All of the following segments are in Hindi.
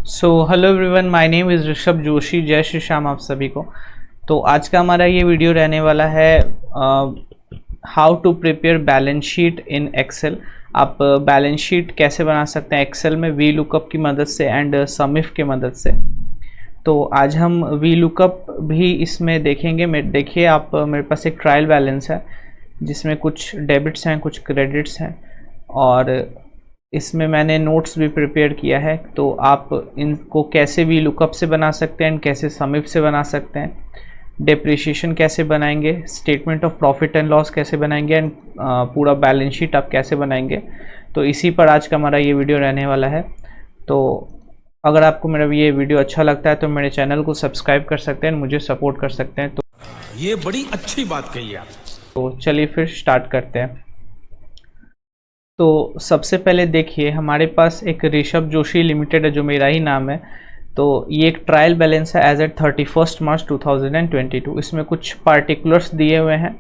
So hello everyone, my name is Rishabh Joshi. जय श्री श्याम आप सभी को। तो आज का हमारा ये वीडियो रहने वाला है how to prepare balance sheet in Excel. आप बैलेंस शीट कैसे बना सकते हैं एक्सेल में वी लुकअप की मदद से एंड समिफ की मदद से। तो आज हम वी लुकअप भी इसमें देखेंगे। देखिए आप, मेरे पास एक ट्रायल बैलेंस है जिसमें कुछ डेबिट्स हैं, कुछ क्रेडिट्स हैं और इसमें मैंने नोट्स भी प्रिपेयर किया है। तो आप इनको कैसे भी लुकअप से बना सकते हैं, कैसे समिफ से बना सकते हैं, डेप्रिसिएशन कैसे बनाएंगे, statement of profit and loss कैसे बनाएंगे एंड पूरा बैलेंस शीट आप कैसे बनाएंगे। तो इसी पर आज का हमारा ये वीडियो रहने वाला है। तो अगर आपको मेरा ये वीडियो अच्छा लगता है तो मेरे चैनल को सब्सक्राइब कर सकते हैं, मुझे सपोर्ट कर सकते हैं। तो ये बड़ी अच्छी बात कही आप। तो चलिए फिर स्टार्ट करते हैं। तो सबसे पहले देखिए, हमारे पास एक ऋषभ जोशी लिमिटेड है जो मेरा ही नाम है। तो ये एक ट्रायल बैलेंस है एज एट 31 मार्च 2022। इसमें कुछ पार्टिकुलर्स दिए हुए हैं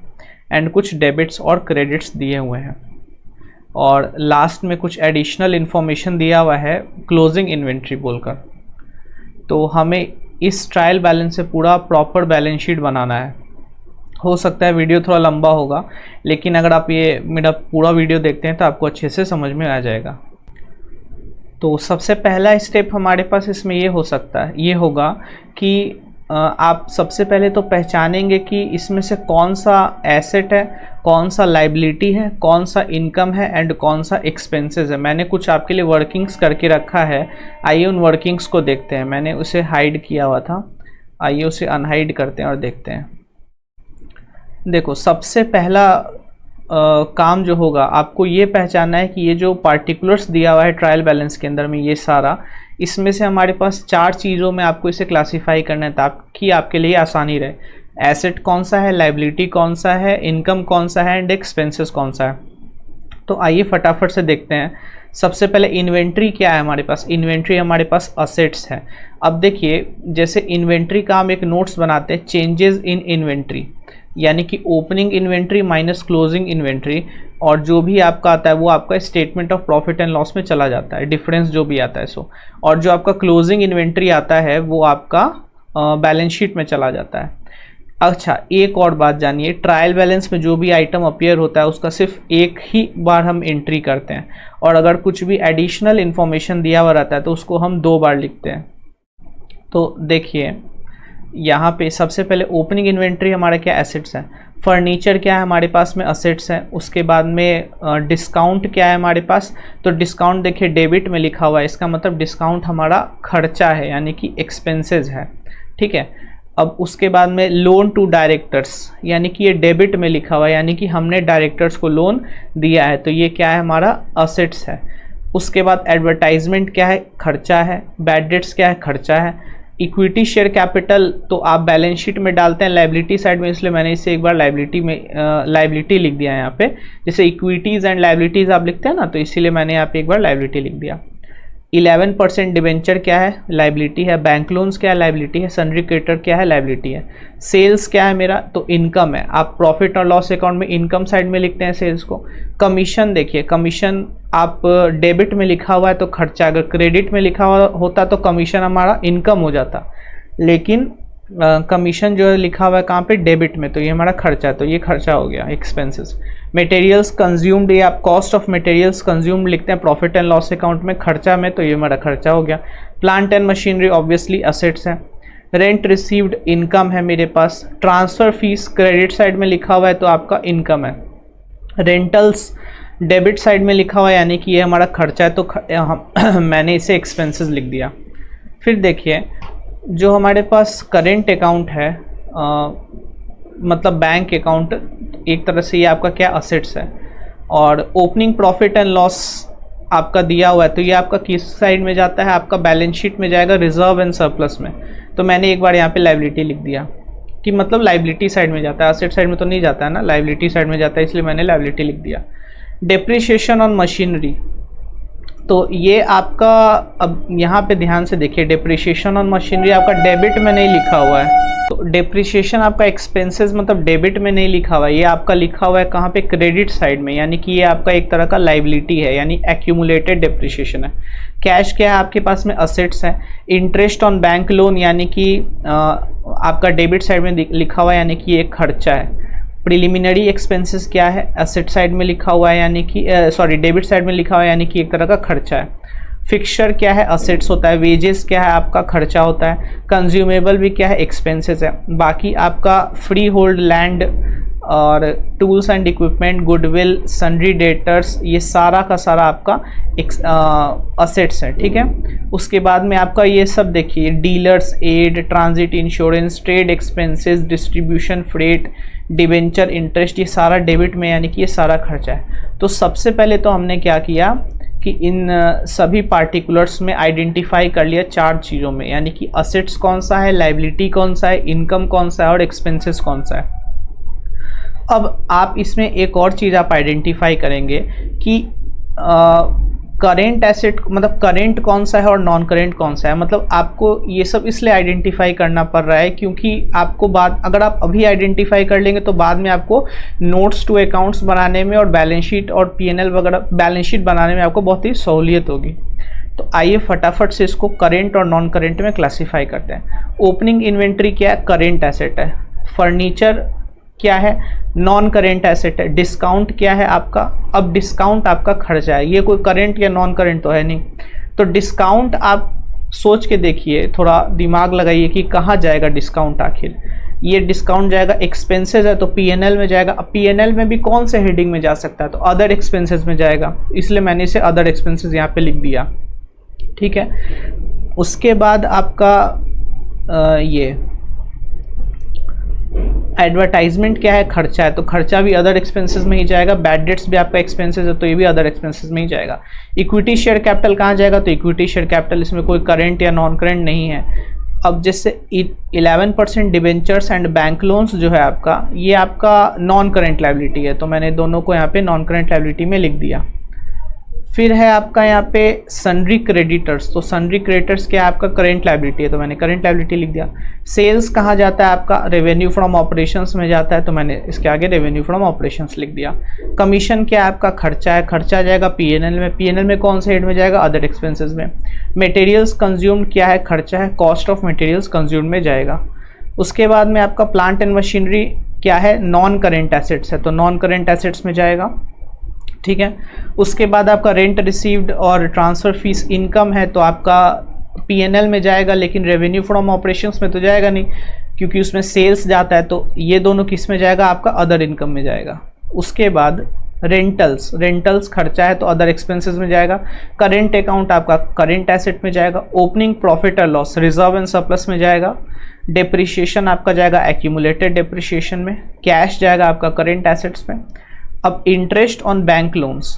एंड कुछ डेबिट्स और क्रेडिट्स दिए हुए हैं और लास्ट में कुछ एडिशनल इन्फॉर्मेशन दिया हुआ है क्लोजिंग इन्वेंट्री बोलकर। तो हमें इस ट्रायल बैलेंस से पूरा प्रॉपर बैलेंस शीट बनाना है। हो सकता है वीडियो थोड़ा लंबा होगा, लेकिन अगर आप ये मेरा पूरा वीडियो देखते हैं तो आपको अच्छे से समझ में आ जाएगा। तो सबसे पहला स्टेप हमारे पास इसमें ये हो सकता है, ये होगा कि आप सबसे पहले तो पहचानेंगे कि इसमें से कौन सा एसेट है, कौन सा लाइबिलिटी है, कौन सा इनकम है एंड कौन सा एक्सपेंसेस है। मैंने कुछ आपके लिए वर्किंग्स करके रखा है, आइए उन वर्किंग्स को देखते हैं। मैंने उसे हाइड किया हुआ था, आइए उसे अनहाइड करते हैं और देखते हैं। देखो, सबसे पहला काम जो होगा, आपको ये पहचानना है कि ये जो पार्टिकुलर्स दिया हुआ है ट्रायल बैलेंस के अंदर में, ये सारा, इसमें से हमारे पास 4 चीज़ों में आपको इसे क्लासीफाई करना है ताकि आपके लिए आसानी रहे। एसेट कौन सा है, लाइबिलिटी कौन सा है, इनकम कौन सा है एंड एक्सपेंसेस कौन सा है। तो आइए फटाफट से देखते हैं। सबसे पहले इन्वेंट्री क्या है हमारे पास। इन्वेंट्री हमारे पास असेट्स है। अब देखिए, जैसे इन्वेंट्री का हम एक नोट्स बनाते हैं, चेंजेस इन इन्वेंट्री, यानी कि opening inventory minus closing inventory, और जो भी आपका आता है वो आपका statement of profit and loss में चला जाता है, डिफरेंस जो भी आता है सो। और जो आपका क्लोजिंग इन्वेंट्री आता है वो आपका बैलेंस शीट में चला जाता है। अच्छा, एक और बात जानिए, ट्रायल बैलेंस में जो भी आइटम अपीयर होता है उसका सिर्फ एक ही बार हम एंट्री करते हैं, और अगर कुछ भी एडिशनल इन्फॉर्मेशन दिया हुआ रहता है तो उसको हम 2 बार लिखते हैं। तो देखिए यहाँ पे सबसे पहले ओपनिंग इन्वेंट्री हमारा क्या, एसेट्स है। फर्नीचर क्या है हमारे पास में, असेट्स है। उसके बाद में डिस्काउंट क्या है हमारे पास, तो डिस्काउंट देखिए डेबिट में लिखा हुआ है, इसका मतलब डिस्काउंट हमारा खर्चा है यानी कि एक्सपेंसेस है, ठीक है। अब उसके बाद में लोन टू डायरेक्टर्स, यानी कि ये डेबिट में लिखा हुआ है, यानी कि हमने डायरेक्टर्स को लोन दिया है, तो ये क्या है हमारा असेट्स है। उसके बाद एडवर्टाइजमेंट क्या है, खर्चा है। बैड डेट्स क्या है, खर्चा है। इक्विटी शेयर कैपिटल तो आप बैलेंस शीट में डालते हैं लाइबिलिटी साइड में, इसलिए मैंने इसे एक बार लाइबिलिटी लिख दिया है यहाँ पे। जैसे इक्विटीज़ एंड लाइबिलिटीज़ आप लिखते हैं ना, तो इसीलिए मैंने यहाँ पे एक बार लाइबिलिटी लिख दिया। 11% डिवेंचर क्या है, लाइबिलिटी है। बैंक लोन्स क्या है, लाइबिलिटी है। सन्ड्री क्रेडिटर क्या है, लाइबिलिटी है। सेल्स क्या है मेरा, तो इनकम है। आप प्रॉफिट और लॉस अकाउंट में इनकम साइड में लिखते हैं सेल्स को। कमीशन देखिए, कमीशन आप डेबिट में लिखा हुआ है तो खर्चा, अगर क्रेडिट में लिखा हुआ होता तो कमीशन हमारा इनकम हो जाता, लेकिन कमीशन जो है लिखा हुआ है कहाँ पे, डेबिट में, तो ये हमारा खर्चा है, तो ये खर्चा हो गया, एक्सपेंसेस। मटेरियल्स कंज्यूम्ड, ये आप कॉस्ट ऑफ मटेरियल्स कंज्यूम्ड लिखते हैं प्रॉफिट एंड लॉस अकाउंट में, खर्चा में, तो ये हमारा खर्चा हो गया। Plant and machinery obviously assets है। रेंट रिसीव्ड इनकम है मेरे पास। ट्रांसफ़र फीस क्रेडिट साइड में लिखा हुआ है तो आपका इनकम है। रेंटल्स डेबिट साइड में लिखा हुआ है, यानी कि ये हमारा खर्चा है, तो मैंने इसे एक्सपेंसेस लिख दिया। फिर देखिए, जो हमारे पास करेंट अकाउंट है, मतलब बैंक अकाउंट, एक तरह से ये आपका क्या, असेट्स है। और ओपनिंग प्रॉफिट एंड लॉस आपका दिया हुआ है, तो ये आपका किस साइड में जाता है, आपका बैलेंस शीट में जाएगा, रिजर्व एंड सरप्लस में। तो मैंने एक बार यहाँ पे लाइबिलिटी लिख दिया कि मतलब लाइबिलिटी साइड में जाता है, असेट साइड में तो नहीं जाता है ना, लाइबिलिटी साइड में जाता है, इसलिए मैंने लाइबिलिटी लिख दिया। डेप्रिसिएशन ऑन मशीनरी, तो ये आपका, अब यहाँ पे ध्यान से देखिए, डेप्रिसिएशन ऑन मशीनरी आपका डेबिट में नहीं लिखा हुआ है। तो डेप्रिसिएशन आपका एक्सपेंसेस मतलब डेबिट में नहीं लिखा हुआ है, ये आपका लिखा हुआ है कहाँ पे, क्रेडिट साइड में, यानी कि ये आपका एक तरह का लाइबिलिटी है, यानी एक्यूमुलेटेड डेप्रिसिएशन है। कैश क्या है आपके पास में, असेट्स है। इंटरेस्ट ऑन बैंक लोन यानी कि आपका डेबिट साइड में लिखा हुआ है, यानी कि एक खर्चा है। प्रिलिमिनरी एक्सपेंसेस क्या है, एसेट साइड में लिखा हुआ है, यानी कि सॉरी डेबिट साइड में लिखा हुआ है, यानी कि एक तरह का खर्चा है। फिक्सचर क्या है, असेट्स होता है। वेजेस क्या है, आपका खर्चा होता है। कंज्यूमेबल भी क्या है, एक्सपेंसेस है। बाकी आपका फ्री होल्ड लैंड और tools and equipment, goodwill, sundry debtors, ये सारा का सारा आपका असेट्स है, ठीक है। उसके बाद में आपका ये सब देखिए, dealers ad, transit insurance, trade expenses, distribution, freight, debenture, interest, ये सारा डेबिट में, यानी कि ये सारा खर्चा है। तो सबसे पहले तो हमने क्या किया कि इन सभी पार्टिकुलर्स में आइडेंटिफाई कर लिया 4 चीज़ों में, यानी कि असेट्स कौन सा है, लाइबिलिटी कौन सा है, इनकम कौन सा है और एक्सपेंसेस कौन सा है। अब आप इसमें एक और चीज़ आप आइडेंटिफाई करेंगे कि करेंट एसेट मतलब करेंट कौन सा है और नॉन करेंट कौन सा है। मतलब आपको ये सब इसलिए आइडेंटिफाई करना पड़ रहा है क्योंकि आपको बाद, अगर आप अभी आइडेंटिफाई कर लेंगे तो बाद में आपको नोट्स टू अकाउंट्स बनाने में और बैलेंस शीट और पीएनएल वगैरह बैलेंस शीट बनाने में आपको बहुत ही सहूलियत होगी। तो आइए फटाफट से इसको करेंट और नॉन करेंट में क्लासीफाई करते हैं। ओपनिंग इन्वेंट्री क्या है, करेंट एसेट है। फर्नीचर क्या है, नॉन करेंट एसेट है। डिस्काउंट क्या है आपका, अब डिस्काउंट आपका खर्चा है, ये कोई करेंट या नॉन करेंट तो है नहीं। तो डिस्काउंट आप सोच के देखिए, थोड़ा दिमाग लगाइए कि कहाँ जाएगा डिस्काउंट आखिर। ये डिस्काउंट जाएगा, एक्सपेंसेस है तो पीएनएल में जाएगा। अब पीएनएल में भी कौन से हेडिंग में जा सकता है, तो अदर एक्सपेंसेस में जाएगा, इसलिए मैंने इसे अदर एक्सपेंसेस यहाँ पे लिख दिया, ठीक है। उसके बाद आपका ये एडवर्टाइजमेंट क्या है, खर्चा है, तो खर्चा भी अदर एक्सपेंसेस में ही जाएगा। बैड डेट्स भी आपका एक्सपेंसेस है तो ये भी अदर एक्सपेंसेस में ही जाएगा। इक्विटी शेयर कैपिटल कहाँ जाएगा, तो इक्विटी शेयर कैपिटल इसमें कोई करेंट या नॉन करेंट नहीं है। अब जैसे 11% डिबेंचर्स एंड बैंक लोन्स जो है आपका, ये आपका नॉन करेंट लायबिलिटी है, तो मैंने दोनों को यहाँ पे नॉन करेंट लायबिलिटी में लिख दिया। फिर है आपका यहाँ पे सन्ड्री क्रेडिटर्स, तो सन्ड्री क्रेडिटर्स क्या है आपका, करेंट लायबिलिटी है, तो मैंने करेंट लायबिलिटी लिख दिया। सेल्स कहाँ जाता है आपका, रेवेन्यू फ्रॉम ऑपरेशंस में जाता है, तो मैंने इसके आगे रेवेन्यू फ्रॉम ऑपरेशंस लिख दिया। कमीशन क्या है आपका, खर्चा है, खर्चा जाएगा पीएनएल में। पीएनएल में कौन से हेड में जाएगा, अदर एक्सपेंसेस में। मटेरियल्स कंज्यूम्ड क्या है, खर्चा है, कॉस्ट ऑफ मटेरियल्स कंज्यूम्ड में जाएगा। उसके बाद में आपका प्लांट एंड मशीनरी क्या है, नॉन करेंट एसेट्स है, तो नॉन करेंट एसेट्स में जाएगा, ठीक है। उसके बाद आपका रेंट रिसीव्ड और ट्रांसफ़र फीस इनकम है, तो आपका पीएनएल में जाएगा, लेकिन रेवेन्यू फ्रॉम ऑपरेशंस में तो जाएगा नहीं क्योंकि उसमें सेल्स जाता है, तो ये दोनों किस में जाएगा, आपका अदर इनकम में जाएगा। उसके बाद रेंटल्स खर्चा है तो अदर एक्सपेंसेस में जाएगा। करेंट अकाउंट आपका करेंट एसेट में जाएगा। ओपनिंग प्रॉफिट और लॉस रिजर्व एंड सरप्लस में जाएगा। डेप्रिसिएशन आपका जाएगा एक्यूमुलेटेड डेप्रिसिएशन में। कैश जाएगा आपका करेंट एसेट्स में। अब इंटरेस्ट ऑन बैंक लोन्स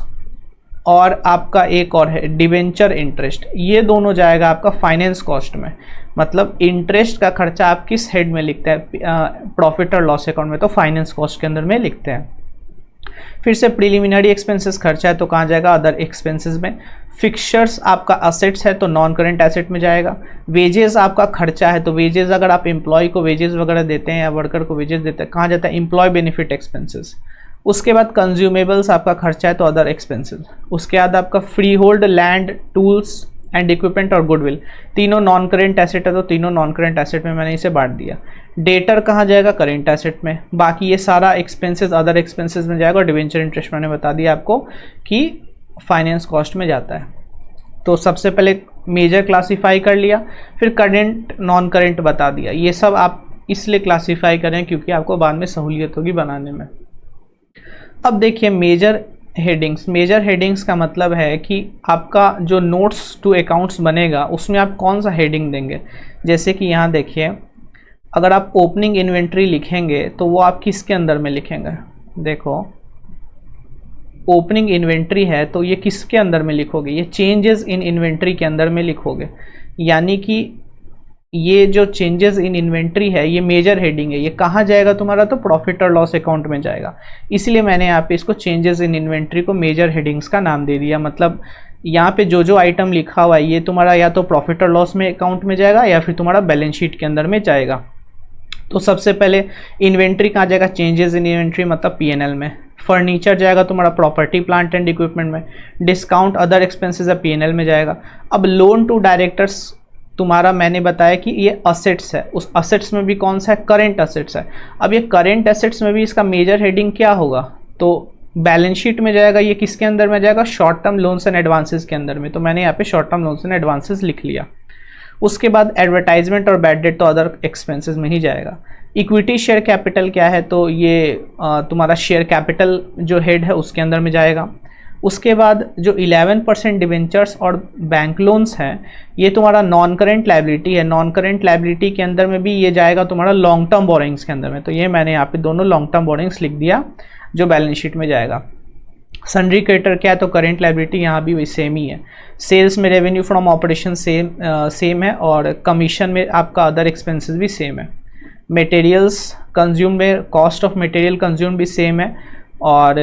और आपका एक और है डिवेंचर इंटरेस्ट, ये दोनों जाएगा आपका फाइनेंस कॉस्ट में। मतलब इंटरेस्ट का खर्चा आप किस हेड में लिखते हैं, प्रॉफिट और लॉस अकाउंट में, तो फाइनेंस कॉस्ट के अंदर में लिखते हैं। फिर से प्रिलिमिनरी एक्सपेंसेस खर्चा है तो कहाँ जाएगा, अदर एक्सपेंसेस में। फिक्सचर्स आपका असेट्स है तो नॉन करेंट एसेट में जाएगा। वेजेस आपका खर्चा है तो वेजेस अगर आप एम्प्लॉय को वेजेस वगैरह देते हैं या वर्कर को वेजेस देते हैं, कहाँ जाता है, एम्प्लॉय बेनिफिट एक्सपेंसेस। उसके बाद कंज्यूमेबल्स आपका खर्चा है तो अदर एक्सपेंसेस। उसके बाद आपका free hold land, tools and equipment और गुडविल, तीनों नॉन करेंट एसेट है तो तीनों नॉन करेंट एसेट में मैंने इसे बांट दिया। डेटर कहाँ जाएगा, करेंट एसेट में। बाकी ये सारा एक्सपेंसेस अदर एक्सपेंसेस में जाएगा और डिवेंचर इंटरेस्ट मैंने बता दिया आपको कि फाइनेंस कॉस्ट में जाता है। तो सबसे पहले मेजर क्लासीफाई कर लिया, फिर करेंट नॉन करेंट बता दिया। ये सब आप इसलिए क्लासीफाई करें क्योंकि आपको बाद में सहूलियत होगी बनाने में। अब देखिए मेजर हेडिंग्स का मतलब है कि आपका जो नोट्स टू अकाउंट्स बनेगा उसमें आप कौन सा हेडिंग देंगे। जैसे कि यहाँ देखिए, अगर आप ओपनिंग इन्वेंट्री लिखेंगे तो वो आप किसके अंदर में लिखेंगे, देखो ओपनिंग इन्वेंट्री है तो ये किसके अंदर में लिखोगे, ये चेंजेस इन इन्वेंट्री के अंदर में लिखोगे। यानी कि ये जो चेंजेस इन इन्वेंट्री है ये मेजर हेडिंग है, ये कहाँ जाएगा तुम्हारा, तो प्रॉफिट और लॉस अकाउंट में जाएगा। इसलिए मैंने यहाँ पे इसको चेंजेस इन इन्वेंट्री को मेजर हेडिंग्स का नाम दे दिया। मतलब यहाँ पे जो जो आइटम लिखा हुआ है ये तुम्हारा या तो प्रॉफिट और लॉस में अकाउंट में जाएगा या फिर तुम्हारा बैलेंस शीट के अंदर में जाएगा। तो सबसे पहले इन्वेंट्री कहाँ जाएगा, चेंजेस इन इन्वेंट्री मतलब पीएनएल में। फर्नीचर जाएगा तुम्हारा प्रॉपर्टी प्लांट एंड इक्विपमेंट में। डिस्काउंट अदर एक्सपेंसेस है पीएनएल में जाएगा। अब लोन टू डायरेक्टर्स तुम्हारा मैंने बताया कि ये असेट्स है, उस असेट्स में भी कौन सा है, करंट असेट्स है। अब ये करंट असेट्स में भी इसका मेजर हेडिंग क्या होगा, तो बैलेंस शीट में जाएगा। ये किसके अंदर में जाएगा, short term loans and advances के अंदर में। तो मैंने यहाँ पे short term loans and advances लिख लिया। उसके बाद एडवर्टाइजमेंट और बैड डेट तो अदर एक्सपेंसेस में ही जाएगा। इक्विटी शेयर कैपिटल क्या है, तो ये तुम्हारा शेयर कैपिटल जो हेड है उसके अंदर में जाएगा। उसके बाद जो 11% डिवेंचर्स और बैंक लोन्स हैं ये तुम्हारा नॉन करेंट लाइबिलिटी है। नॉन करेंट लाइबिलिटी के अंदर में भी ये जाएगा तुम्हारा लॉन्ग टर्म बोरिंग्स के अंदर में। तो ये मैंने यहाँ पे दोनों लॉन्ग टर्म बोरिंग्स लिख दिया जो बैलेंस शीट में जाएगा। सन्ड्री क्रेडिटर क्या है, तो करेंट लाइबिलिटी यहाँ भी वही सेम ही है। सेल्स में रेवेन्यू फ्रॉम ऑपरेशन सेम है और कमीशन में आपका अदर एक्सपेंसेस भी सेम है। मटेरियल्स कंज्यूम में कॉस्ट ऑफ मटेरियल कंज्यूम भी सेम है। और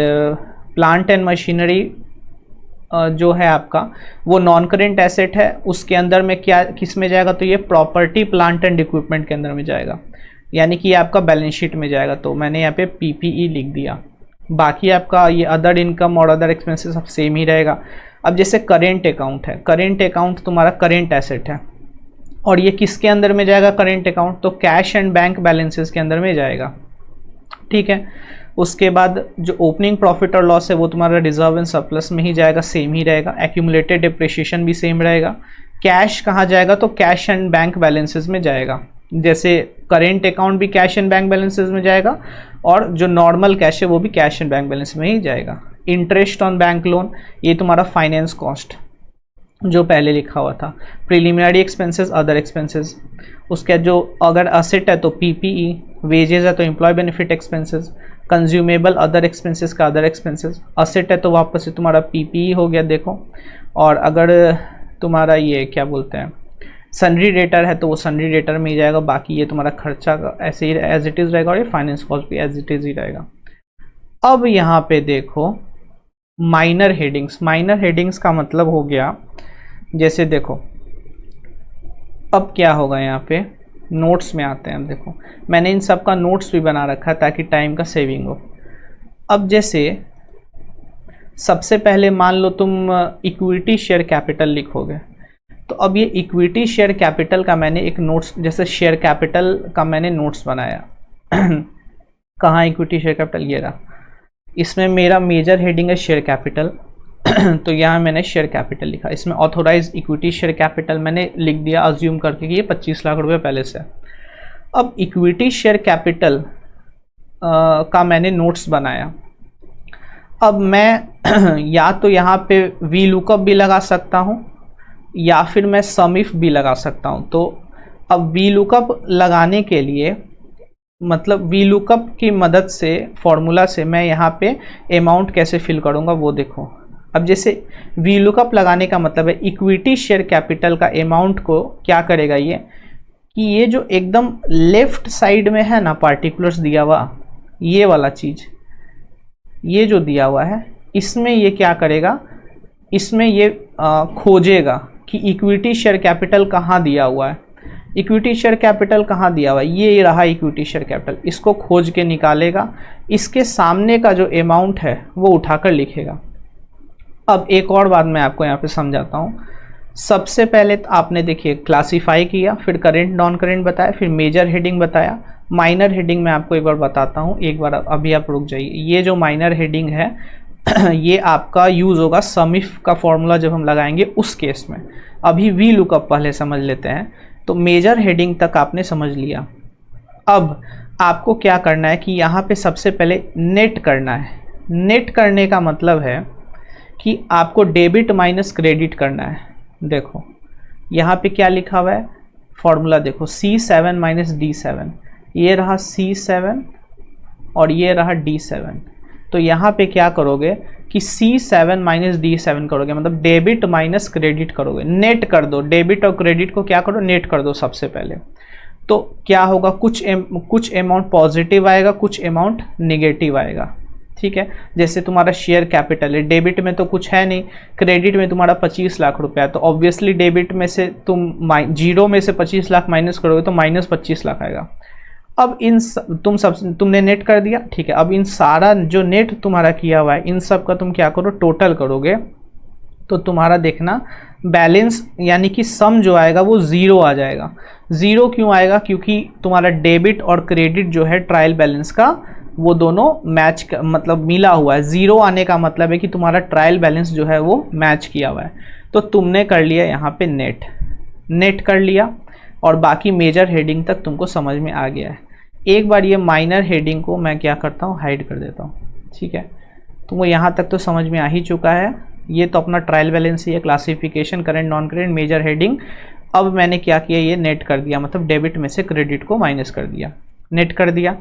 प्लांट एंड मशीनरी जो है आपका वो नॉन करेंट एसेट है, उसके अंदर में क्या किस में जाएगा, तो ये प्रॉपर्टी प्लांट एंड इक्विपमेंट के अंदर में जाएगा, यानी कि ये आपका बैलेंस शीट में जाएगा। तो मैंने यहाँ पे पीपीई लिख दिया। बाकी आपका ये अदर इनकम और अदर एक्सपेंसेस सब सेम ही रहेगा। अब जैसे करेंट अकाउंट है, करेंट अकाउंट तुम्हारा करेंट एसेट है और ये किसके अंदर में जाएगा करेंट अकाउंट, तो कैश एंड बैंक बैलेंसेस के अंदर में जाएगा। ठीक है। उसके बाद जो ओपनिंग प्रॉफिट और लॉस है वो तुम्हारा रिजर्व एंड सरप्लस में ही जाएगा, सेम ही रहेगा। एक्यूमुलेटेड डिप्रिसिएशन भी सेम रहेगा। कैश कहाँ जाएगा, तो कैश एंड बैंक बैलेंसेस में जाएगा। जैसे करेंट अकाउंट भी कैश एंड बैंक बैलेंसेस में जाएगा और जो नॉर्मल कैश है वो भी कैश एंड बैंक बैलेंस में ही जाएगा। इंटरेस्ट ऑन बैंक लोन ये तुम्हारा फाइनेंस कॉस्ट जो पहले लिखा हुआ था। Preliminary expenses other expenses. उसके जो अगर असेट है तो पीपीई, वेजेस है तो employee benefit expenses, consumable other expenses का अदर एक्सपेंसेस। असेट है तो वापस से तुम्हारा पीपीई हो गया देखो। और अगर तुम्हारा ये क्या बोलते हैं सन्ड्री डेटर है तो वो सन्ड्री डेटर में ही जाएगा। बाकी ये तुम्हारा खर्चा का ऐसे ही एज इट इज़ रहेगा और ये फाइनेंस कॉस्ट भी एज इट इज़ ही रहेगा। अब यहाँ पे देखो माइनर हेडिंग्स। माइनर हेडिंग्स का मतलब हो गया जैसे देखो अब क्या होगा, यहाँ पे नोट्स में आते हैं। देखो मैंने इन सब का नोट्स भी बना रखा है ताकि टाइम का सेविंग हो। अब जैसे सबसे पहले मान लो तुम इक्विटी शेयर कैपिटल लिखोगे, तो अब ये इक्विटी शेयर कैपिटल का मैंने एक नोट्स, जैसे शेयर कैपिटल का मैंने नोट्स बनाया कहाँ इक्विटी शेयर कैपिटल, ये रहा। इसमें मेरा मेजर हेडिंग है शेयर कैपिटल तो यहाँ मैंने शेयर कैपिटल लिखा। इसमें ऑथोराइज इक्विटी शेयर कैपिटल मैंने लिख दिया अज्यूम करके कि ये 25 लाख रुपए पहले से है। अब इक्विटी शेयर कैपिटल का मैंने नोट्स बनाया। अब मैं या तो यहाँ पे वी लुकअप भी लगा सकता हूँ या फिर मैं सम इफ भी लगा सकता हूँ। तो अब वी लुकअप लगाने के लिए मतलब वी लुकअप की मदद से फॉर्मूला से मैं यहाँ पे अमाउंट कैसे फिल करूँगा वो देखो। अब जैसे वी लुकअप लगाने का मतलब है इक्विटी शेयर कैपिटल का अमाउंट को क्या करेगा ये कि ये जो एकदम लेफ्ट साइड में है ना पार्टिकुलर्स दिया हुआ, ये वाला चीज़ ये जो दिया हुआ है इसमें ये क्या करेगा, इसमें ये खोजेगा कि इक्विटी शेयर कैपिटल कहाँ दिया हुआ है। इक्विटी शेयर कैपिटल कहाँ दिया हुआ है, ये रहा इक्विटी शेयर कैपिटल। इसको खोज के निकालेगा, इसके सामने का जो अमाउंट है वो उठाकर लिखेगा। अब एक और बात मैं आपको यहाँ पे समझाता हूँ। सबसे पहले तो आपने देखिए क्लासीफाई किया, फिर करेंट नॉन करेंट बताया, फिर मेजर हेडिंग बताया। माइनर हेडिंग मैं आपको एक बार बताता हूँ, एक बार अभी आप रुक जाइए। ये जो माइनर हेडिंग है ये आपका यूज़ होगा सम इफ का फॉर्मूला जब हम लगाएंगे उस केस में। अभी वी लुकअप पहले समझ लेते हैं। तो मेजर हेडिंग तक आपने समझ लिया। अब आपको क्या करना है कि यहाँ पे सबसे पहले नेट करना है। नेट करने का मतलब है कि आपको डेबिट माइनस क्रेडिट करना है। देखो यहाँ पे क्या लिखा हुआ है फॉर्मूला देखो, C7 माइनस D7, ये रहा C7 और ये रहा D7। तो यहाँ पे क्या करोगे कि C7 माइनस D7 करोगे, मतलब डेबिट माइनस क्रेडिट करोगे, नेट कर दो। डेबिट और क्रेडिट को क्या करो, नेट कर दो सबसे पहले। तो क्या होगा, कुछ अमाउंट पॉजिटिव आएगा, कुछ अमाउंट नेगेटिव आएगा। ठीक है। जैसे तुम्हारा शेयर कैपिटल है, डेबिट में तो कुछ है नहीं, क्रेडिट में तुम्हारा 25 लाख रुपया है, तो ऑब्वियसली डेबिट में से तुम जीरो में से 25 लाख माइनस करोगे तो माइनस 25 लाख आएगा। अब तुमने नेट कर दिया, ठीक है। अब इन सारा जो नेट तुम्हारा किया हुआ है इन सब का तुम क्या करो, टोटल करोगे, तो तुम्हारा देखना बैलेंस यानी कि सम जो आएगा वो ज़ीरो आ जाएगा। ज़ीरो क्यों आएगा? क्योंकि तुम्हारा डेबिट और क्रेडिट जो है ट्रायल बैलेंस का वो दोनों मैच मतलब मिला हुआ है। ज़ीरो आने का मतलब है कि तुम्हारा ट्रायल बैलेंस जो है वो मैच किया हुआ है। तो तुमने कर लिया यहाँ पे नेट कर लिया, और बाकी मेजर हेडिंग तक तुमको समझ में आ गया है। एक बार ये माइनर हेडिंग को मैं क्या करता हूँ, हाइड कर देता हूँ, ठीक है। तुमको यहाँ तक तो समझ में आ ही चुका है। ये तो अपना ट्रायल बैलेंस ही है, classification, current, non current, major heading. अब मैंने क्या किया, ये नेट कर दिया, मतलब डेबिट में से क्रेडिट को माइनस कर दिया, नेट कर दिया।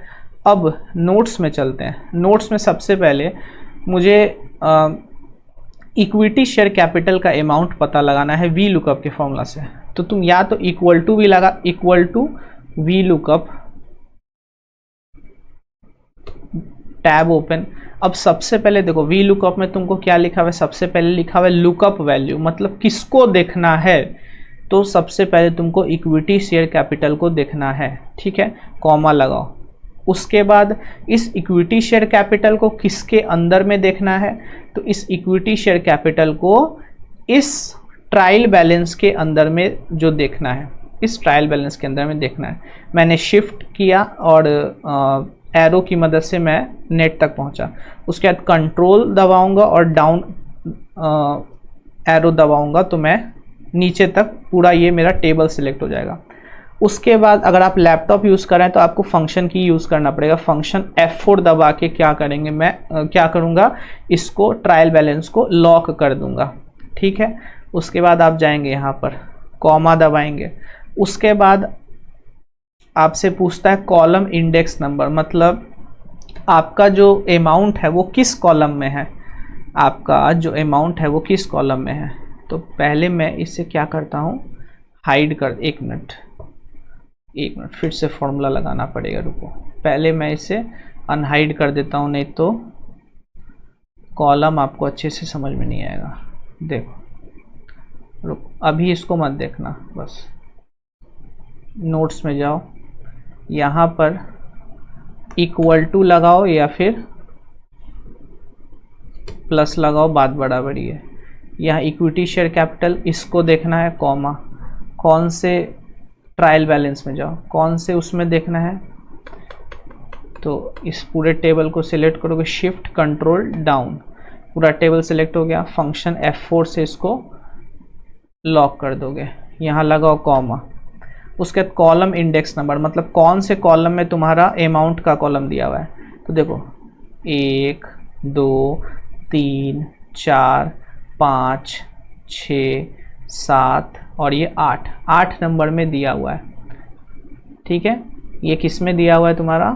अब नोट्स में चलते हैं। नोट्स में सबसे पहले मुझे इक्विटी शेयर कैपिटल का अमाउंट पता लगाना है वी लुकअप के फॉर्मूला से। तो तुम या तो इक्वल टू भी लगा, equal to V lookup, tab open. अब सबसे पहले देखो वी लुकअप में तुमको क्या लिखा हुआ है, सबसे पहले लिखा हुआ है लुकअप वैल्यू, मतलब किसको देखना है। तो सबसे पहले तुमको इक्विटी शेयर कैपिटल को देखना है, ठीक है, कॉमा लगाओ। उसके बाद इस इक्विटी शेयर कैपिटल को किसके अंदर में देखना है, तो इस इक्विटी शेयर कैपिटल को इस ट्रायल बैलेंस के अंदर में जो देखना है, इस ट्रायल बैलेंस के अंदर में देखना है। मैंने शिफ्ट किया और एरो की मदद से मैं नेट तक पहुंचा। उसके बाद कंट्रोल दबाऊंगा और डाउन एरो दबाऊंगा तो मैं नीचे तक पूरा ये मेरा टेबल सिलेक्ट हो जाएगा। उसके बाद अगर आप लैपटॉप यूज़ कर रहे हैं तो आपको फंक्शन की यूज़ करना पड़ेगा। फंक्शन F4 दबा के क्या करेंगे, मैं क्या करूँगा, इसको ट्रायल बैलेंस को लॉक कर दूंगा, ठीक है। उसके बाद आप जाएंगे यहाँ पर कॉमा दबाएंगे। उसके बाद आपसे पूछता है कॉलम इंडेक्स नंबर, मतलब आपका जो अमाउंट है वो किस कॉलम में है, आपका जो अमाउंट है वो किस कॉलम में है। तो पहले मैं इसे क्या करता हूँ, हाइड कर, एक मिनट फिर से फॉर्मूला लगाना पड़ेगा, रुको। पहले मैं इसे अनहाइड कर देता हूँ, नहीं तो कॉलम आपको अच्छे से समझ में नहीं आएगा। देखो रुको, अभी इसको मत देखना, बस नोट्स में जाओ, यहाँ पर इक्वल टू लगाओ या फिर प्लस लगाओ, बात बराबरी है। यहाँ इक्विटी शेयर कैपिटल इसको देखना है, कॉमा, कौन से ट्रायल बैलेंस में जाओ, कौन से उसमें देखना है, तो इस पूरे टेबल को सिलेक्ट करोगे, शिफ्ट कंट्रोल डाउन, पूरा टेबल सिलेक्ट हो गया। फंक्शन F4 से इसको लॉक कर दोगे, यहाँ लगाओ कॉमा। उसके बाद कॉलम इंडेक्स नंबर, मतलब कौन से कॉलम में तुम्हारा अमाउंट का कॉलम दिया हुआ है। तो देखो 1 2 3 4 5 6 7 और ये 8 नंबर में दिया हुआ है, ठीक है। ये किस में दिया हुआ है, तुम्हारा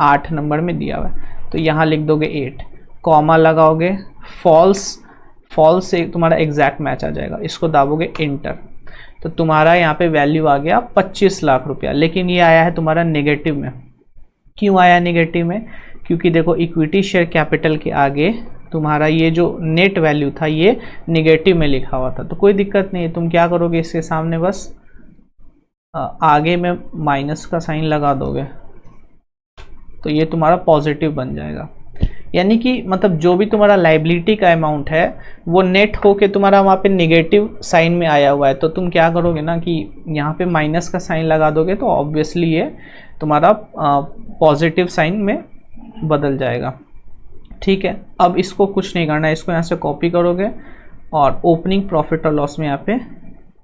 8 नंबर में दिया हुआ है। तो यहाँ लिख दोगे 8, कॉमा लगाओगे, फॉल्स से तुम्हारा एग्जैक्ट मैच आ जाएगा, इसको दाबोगे इंटर, तो तुम्हारा यहाँ पे वैल्यू आ गया 25 लाख रुपया। लेकिन ये आया है तुम्हारा नेगेटिव में। क्यों आया नेगेटिव में? क्योंकि देखो इक्विटी शेयर कैपिटल के आगे तुम्हारा ये जो नेट वैल्यू था ये नेगेटिव में लिखा हुआ था। तो कोई दिक्कत नहीं है, तुम क्या करोगे, इसके सामने बस आगे में माइनस का साइन लगा दोगे, तो ये तुम्हारा पॉजिटिव बन जाएगा। यानी कि मतलब जो भी तुम्हारा लाइबिलिटी का अमाउंट है वो नेट होके तुम्हारा वहाँ पे नेगेटिव साइन में आया हुआ है। तो तुम क्या करोगे ना कि यहाँ पे माइनस का साइन लगा दोगे, तो ऑब्वियसली ये तुम्हारा पॉजिटिव साइन में बदल जाएगा, ठीक है। अब इसको कुछ नहीं करना है, इसको यहाँ से कॉपी करोगे और ओपनिंग प्रॉफिट और लॉस में यहाँ पे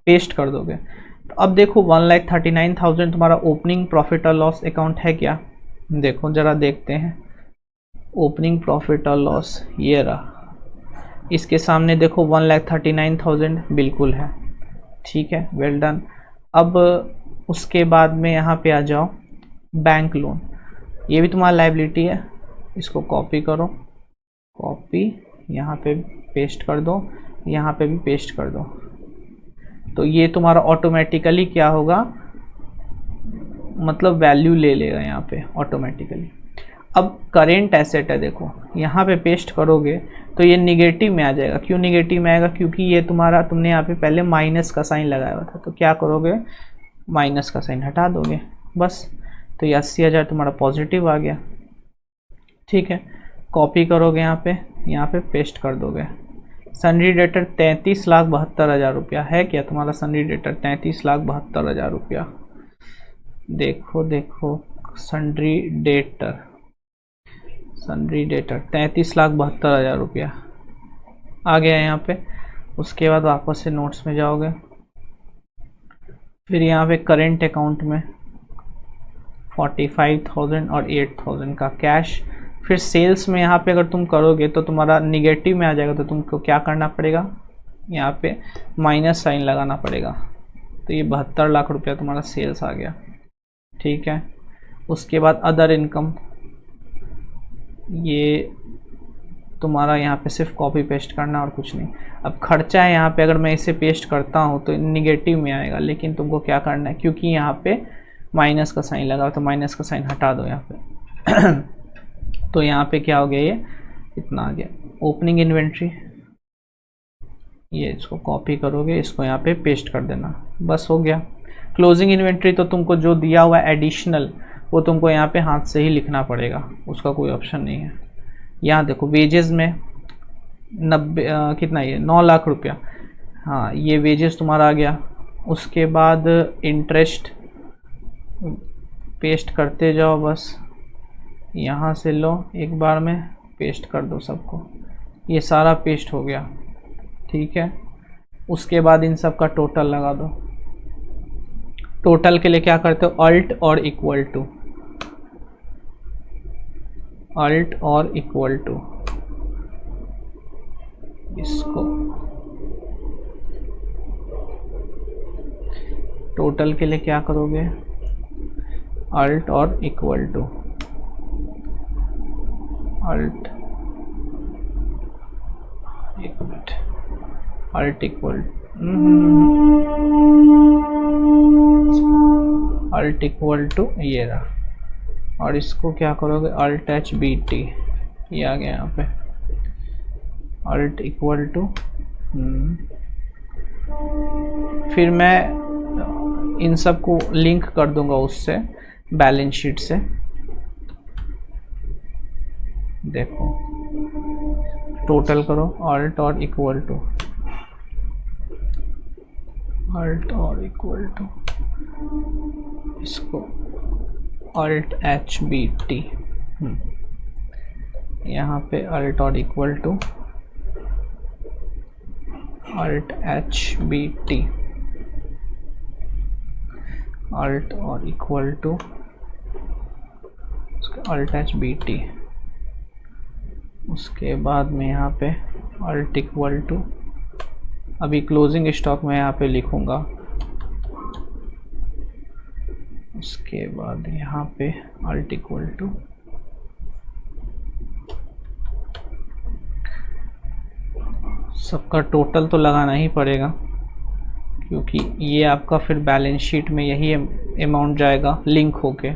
पेस्ट कर दोगे। तो अब देखो 1,39,000 तुम्हारा ओपनिंग प्रॉफिट और लॉस अकाउंट है क्या, देखो ज़रा देखते हैं। ओपनिंग प्रॉफिट और लॉस ये रहा, इसके सामने देखो 1,39,000 बिल्कुल है, ठीक है, वेल डन। अब उसके बाद में यहाँ पे आ जाओ, बैंक लोन, ये भी तुम्हारा लाइबिलिटी है, इसको कॉपी करो, कॉपी यहाँ पे पेस्ट कर दो, यहाँ पे भी पेस्ट कर दो। तो ये तुम्हारा ऑटोमेटिकली क्या होगा, मतलब वैल्यू ले लेगा यहाँ पे ऑटोमेटिकली। अब करेंट एसेट है, देखो यहाँ पे पेस्ट करोगे तो ये निगेटिव में आ जाएगा। क्यों निगेटिव में आएगा? क्योंकि ये तुम्हारा, तुमने यहाँ पे पहले माइनस का साइन लगाया हुआ था, तो क्या करोगे, माइनस का साइन हटा दोगे बस। तो ये 80,000 तुम्हारा पॉजिटिव आ गया। ठीक है, कॉपी करोगे यहाँ पे पेस्ट कर दोगे। सन्ड्री डेटर 33,72,000 रुपया है क्या तुम्हारा? सन्ड्री डेटर 33,72,000 रुपया। देखो देखो, सन्ड्री डेटर 33,72,000 रुपया आ गया यहाँ पे। उसके बाद वापस से नोट्स में जाओगे, फिर यहाँ पे करेंट अकाउंट में 45,000 और 8,000 का कैश। फिर सेल्स में यहाँ पे अगर तुम करोगे तो तुम्हारा निगेटिव में आ जाएगा, तो तुमको क्या करना पड़ेगा, यहाँ पे माइनस साइन लगाना पड़ेगा। तो ये 72 लाख रुपया तुम्हारा सेल्स आ गया। ठीक है, उसके बाद अदर इनकम, ये तुम्हारा यहाँ पे सिर्फ कॉपी पेस्ट करना और कुछ नहीं। अब खर्चा है यहाँ पे, अगर मैं इसे पेस्ट करता हूँ तो निगेटिव में आएगा, लेकिन तुमको क्या करना है, क्योंकि यहाँ पे माइनस का साइन लगा तो माइनस का साइन हटा दो यहाँ पे। तो यहाँ पे क्या हो गया, ये इतना आ गया। ओपनिंग इन्वेंट्री, ये इसको कॉपी करोगे, इसको यहाँ पे पेस्ट कर देना, बस हो गया। क्लोजिंग इन्वेंट्री तो तुमको जो दिया हुआ है एडिशनल, वो तुमको यहाँ पे हाथ से ही लिखना पड़ेगा, उसका कोई ऑप्शन नहीं है। यहाँ देखो वेजेस में 90 कितना, ये 9 लाख रुपया, हाँ ये वेजेस तुम्हारा आ गया। उसके बाद इंटरेस्ट पेस्ट करते जाओ, बस यहाँ से लो एक बार में पेस्ट कर दो सबको, ये सारा पेस्ट हो गया। ठीक है, उसके बाद इन सब का टोटल लगा दो। टोटल के लिए क्या करते हो, अल्ट और इक्वल टू, अल्ट और इक्वल टू, इसको टोटल के लिए क्या करोगे, अल्ट और इक्वल टू, अल्ट, एक minute, Alt equal, Alt equal to ये रहा, और इसको क्या करोगे, अल्ट एच बी टी, ये आ गया यहाँ पे, अल्ट इक्वल टू। फिर मैं इन सब को लिंक कर दूंगा उससे, बैलेंस शीट से। देखो टोटल करो, अल्ट और इक्वल टू, अल्ट और इक्वल टू, इसको अल्ट एच बी टी, यहाँ पे अल्ट और equal to, alt H B T, alt और equal to, alt H B T. उसके बाद में यहाँ पे अल्ट इक्वल टू, अभी क्लोजिंग स्टॉक में यहाँ पे लिखूँगा। उसके बाद यहाँ पे अल्ट इक्वल टू, सबका टोटल तो लगाना ही पड़ेगा, क्योंकि ये आपका फिर बैलेंस शीट में यही अमाउंट जाएगा लिंक होके।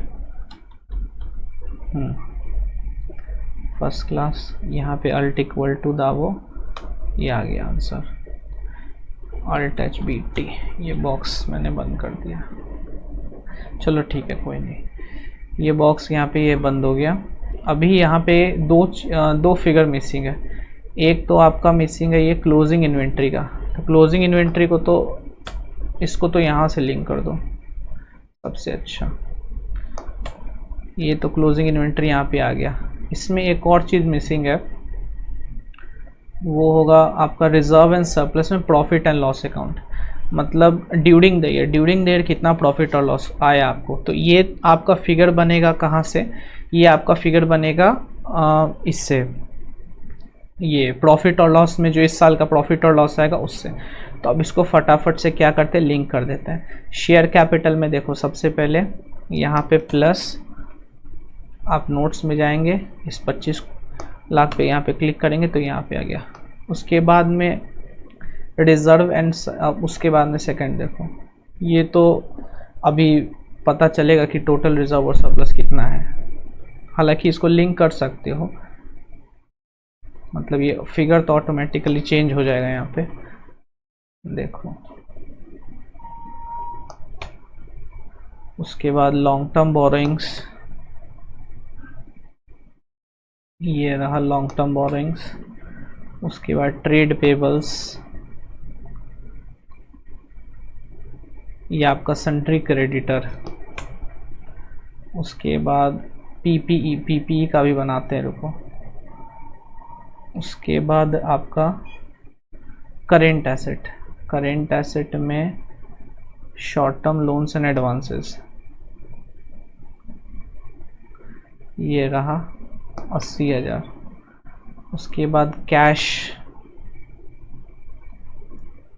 फर्स्ट क्लास, यहाँ पे अल्ट इक्वल टू दाबो, ये आ गया answer, Alt H B T. ये बॉक्स मैंने बंद कर दिया, चलो ठीक है कोई नहीं। ये बॉक्स यहाँ पे ये बंद हो गया। अभी यहाँ पे दो फिगर मिसिंग है। एक तो आपका मिसिंग है ये क्लोजिंग इन्वेंट्री का, तो क्लोजिंग इन्वेंट्री को तो इसको तो यहाँ से लिंक कर दो सबसे अच्छा। ये तो क्लोजिंग इन्वेंट्री यहाँ पे आ गया। इसमें एक और चीज़ मिसिंग है, वो होगा आपका रिजर्व एंड सरप्लस में प्रॉफिट एंड लॉस अकाउंट, मतलब ड्यूरिंग द ईयर कितना प्रॉफिट और लॉस आया आपको। तो ये आपका फिगर बनेगा कहाँ से, ये आपका फिगर बनेगा इससे, ये प्रॉफिट और लॉस में जो इस साल का प्रॉफिट और लॉस आएगा उससे। तो अब इसको फटाफट से क्या करते हैं, लिंक कर देते हैं। शेयर कैपिटल में देखो सबसे पहले यहाँ पे प्लस, आप नोट्स में जाएंगे, इस 25 लाख पे यहाँ पे क्लिक करेंगे तो यहाँ पे आ गया। उसके बाद में रिजर्व एंड, उसके बाद में सेकंड देखो, ये तो अभी पता चलेगा कि टोटल रिजर्व और सरप्लस कितना है। हालांकि इसको लिंक कर सकते हो, मतलब ये फिगर तो ऑटोमेटिकली चेंज हो जाएगा यहाँ पे, देखो। उसके बाद लॉन्ग टर्म बोरोइंग्स, ये रहा लॉन्ग टर्म बोरोइंग्स। उसके बाद ट्रेड पेबल्स, ये आपका सन्ड्री क्रेडिटर। उसके बाद पीपीई का भी बनाते हैं, रुको। उसके बाद आपका करेंट एसेट, करेंट एसेट में short term loans and advances, ये रहा 80,000। उसके बाद कैश,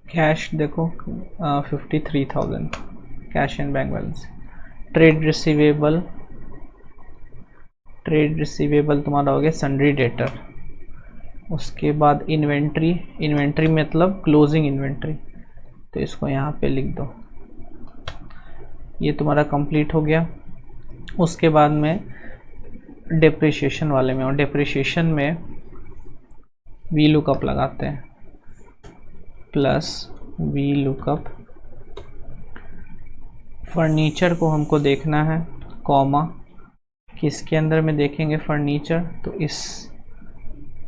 कैश देखो 53,000 cash and bank balance. Trade receivable, trade receivable तुम्हारा हो गया सन्ड्री डेटर। उसके बाद इन्वेंट्री, इन्वेंट्री मतलब क्लोजिंग इन्वेंट्री, तो इसको यहाँ पे लिख दो। ये तुम्हारा कंप्लीट हो गया। उसके बाद में डेप्रिसिएशन वाले में, और डेप्रिसिएशन में वी लुकअप लगाते हैं, प्लस वी लुकअप। फर्नीचर को हमको देखना है, कॉमा, किसके अंदर में देखेंगे फर्नीचर, तो इस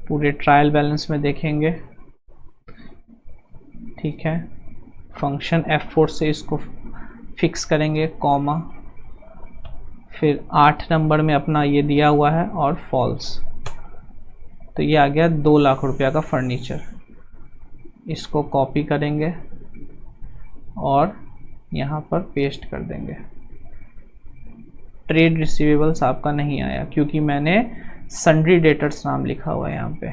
पूरे ट्रायल बैलेंस में देखेंगे, ठीक है। फंक्शन F4 से इसको फिक्स करेंगे, कॉमा, फिर 8 नंबर में अपना ये दिया हुआ है और फॉल्स, तो ये आ गया 2 लाख रुपया का फर्नीचर। इसको कॉपी करेंगे और यहाँ पर पेस्ट कर देंगे। ट्रेड रिसीवेबल्स आपका नहीं आया क्योंकि मैंने सन्ड्री डेटर्स नाम लिखा हुआ है यहाँ पे,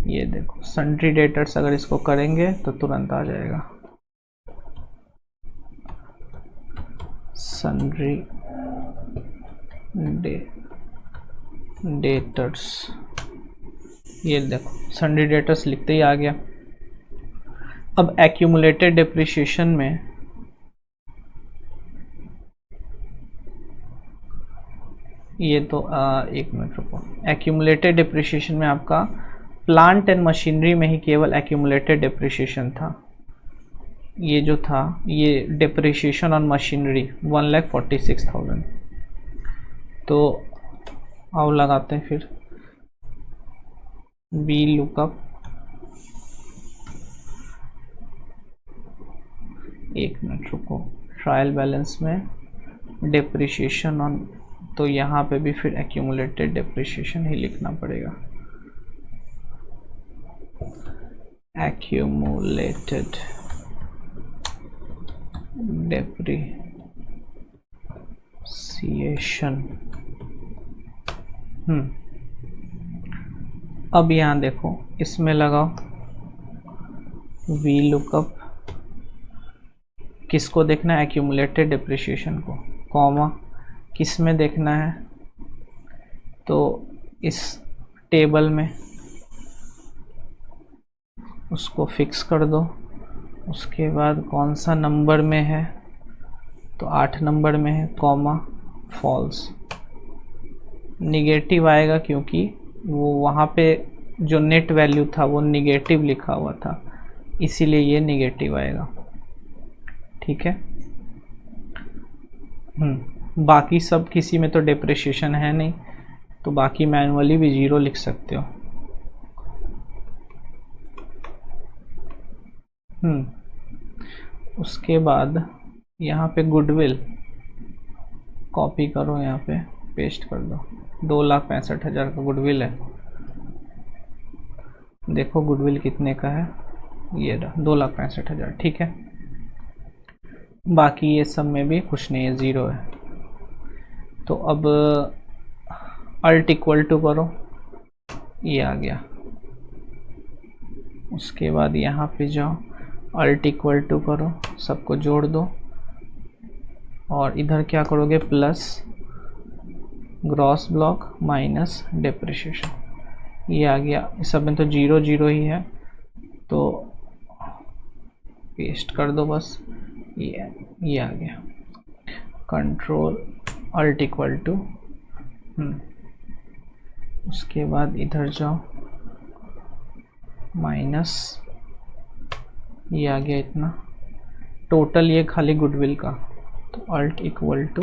ये देखो सन्ड्री डेटर्स, अगर इसको करेंगे तो तुरंत आ जाएगा। सन्ड्री डेटर्स, ये देखो सन्ड्री डेटर्स लिखते ही आ गया। अब एक्यूमुलेटेड डेप्रिसिएशन में ये तो एक मिनट रुको, एक्यूमुलेटेड डेप्रिसिएशन में आपका प्लांट एंड मशीनरी में ही केवल एक्यूमुलेटेड डेप्रिसिएशन था। ये जो था ये डेप्रिसिएशन ऑन मशीनरी 1,46,000। तो अब लगाते हैं फिर वी लुकअप, एक मिनट रुको, ट्रायल बैलेंस में डेप्रिसिएशन ऑन, तो यहाँ पे भी फिर एक्यूमुलेटेड डेप्रिसिएशन ही लिखना पड़ेगा, एक्यूमुलेटेड डेप्रिसिएशन। अब यहाँ देखो इसमें लगाओ वी लुकअप, किसको देखना है, एक्यूमुलेटेड डेप्रिसिएशन को, कॉमा, किस में देखना है, तो इस टेबल में, उसको फिक्स कर दो। उसके बाद कौन सा नंबर में है, तो 8 नंबर में है, कॉमा, फॉल्स। निगेटिव आएगा क्योंकि वो वहाँ पे जो नेट वैल्यू था वो निगेटिव लिखा हुआ था, इसीलिए ये निगेटिव आएगा, ठीक है। बाकी सब किसी में तो डेप्रिसिएशन है नहीं, तो बाकी मैनुअली भी 0 लिख सकते हो। उसके बाद यहाँ पे गुडविल कॉपी करो, यहाँ पे पेस्ट कर दो, 2,65,000 का गुडविल है। देखो गुडविल कितने का है, ये रहा 2,65,000, ठीक है। बाकी ये सब में भी कुछ नहीं है, 0 है। तो अब अल्ट इक्वल टू करो, ये आ गया। उसके बाद यहाँ पे जाओ, अल्ट इक्वल टू करो, सबको जोड़ दो, और इधर क्या करोगे, plus gross block minus depreciation, ये आ गया। इस सब में तो 0 0 ही है, तो पेस्ट कर दो बस, ये आ गया। कंट्रोल अल्ट इक्वल टू उसके बाद इधर जाओ, माइनस ये आ गया इतना, टोटल ये खाली गुडविल का, तो अल्ट इक्वल टू,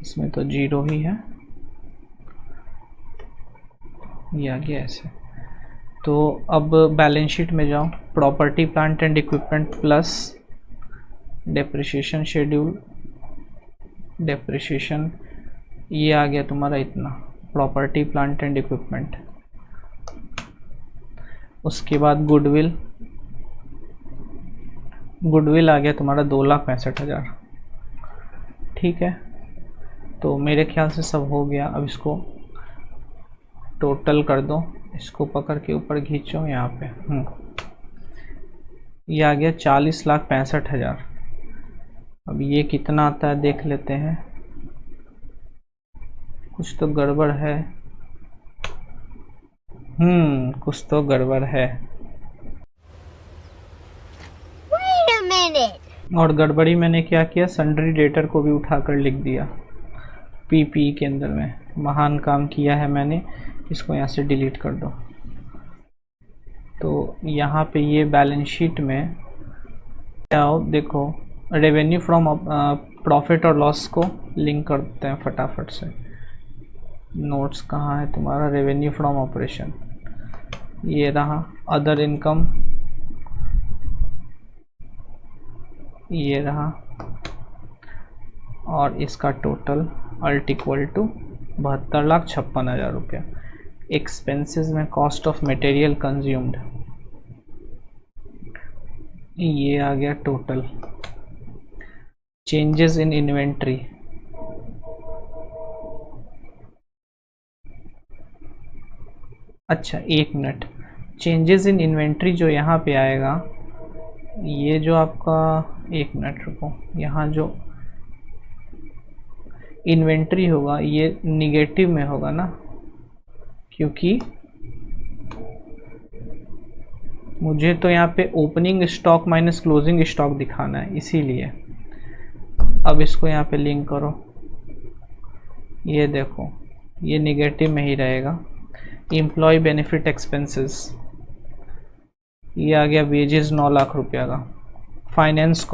इसमें तो 0 ही है, ये आ गया ऐसे। तो अब बैलेंस शीट में जाओ, property plant and equipment plus depreciation schedule, depreciation ये आ गया तुम्हारा इतना, प्रॉपर्टी प्लांट एंड इक्विपमेंट। उसके बाद गुडविल आ गया तुम्हारा 2,65,000। ठीक है, तो मेरे ख्याल से सब हो गया। अब इसको टोटल कर दो, इसको पकड़ के ऊपर खींचो यहाँ पे। ये आ गया 40,65,000। अब ये कितना आता है देख लेते हैं, कुछ तो गड़बड़ है। कुछ तो गड़बड़ है। और गड़बड़ी मैंने क्या किया, सन्ड्री डेटर को भी उठाकर लिख दिया पीपी के अंदर में। महान काम किया है मैंने, इसको यहाँ से डिलीट कर दो। तो यहाँ पे ये बैलेंस शीट में आओ, देखो रेवेन्यू फ्रॉम प्रॉफिट और लॉस को लिंक करते हैं फटाफट से। नोट्स कहाँ है तुम्हारा, रेवेन्यू फ्रॉम ऑपरेशन, ये रहा। अदर इनकम ये रहा, और इसका टोटल अल्ट इक्वल टू 72,56,000 रुपया। एक्सपेंसेस में कॉस्ट ऑफ मटेरियल कंज्यूम्ड, ये आ गया टोटल। चेंजेस इन इन्वेंट्री, अच्छा एक मिनट, चेंजेस इन इन्वेंट्री जो यहाँ पे आएगा, ये जो आपका, एक मिनट रुको, यहाँ जो इन्वेंट्री होगा ये निगेटिव में होगा ना, क्योंकि मुझे तो यहाँ पे opening stock minus closing stock दिखाना है, इसीलिए। अब इसको यहाँ पे लिंक करो, ये देखो ये निगेटिव में ही रहेगा। एम्प्लॉय बेनिफिट एक्सपेंसेस, ये आ गया वेजेस 9 लाख रुपया का। फाइनेंस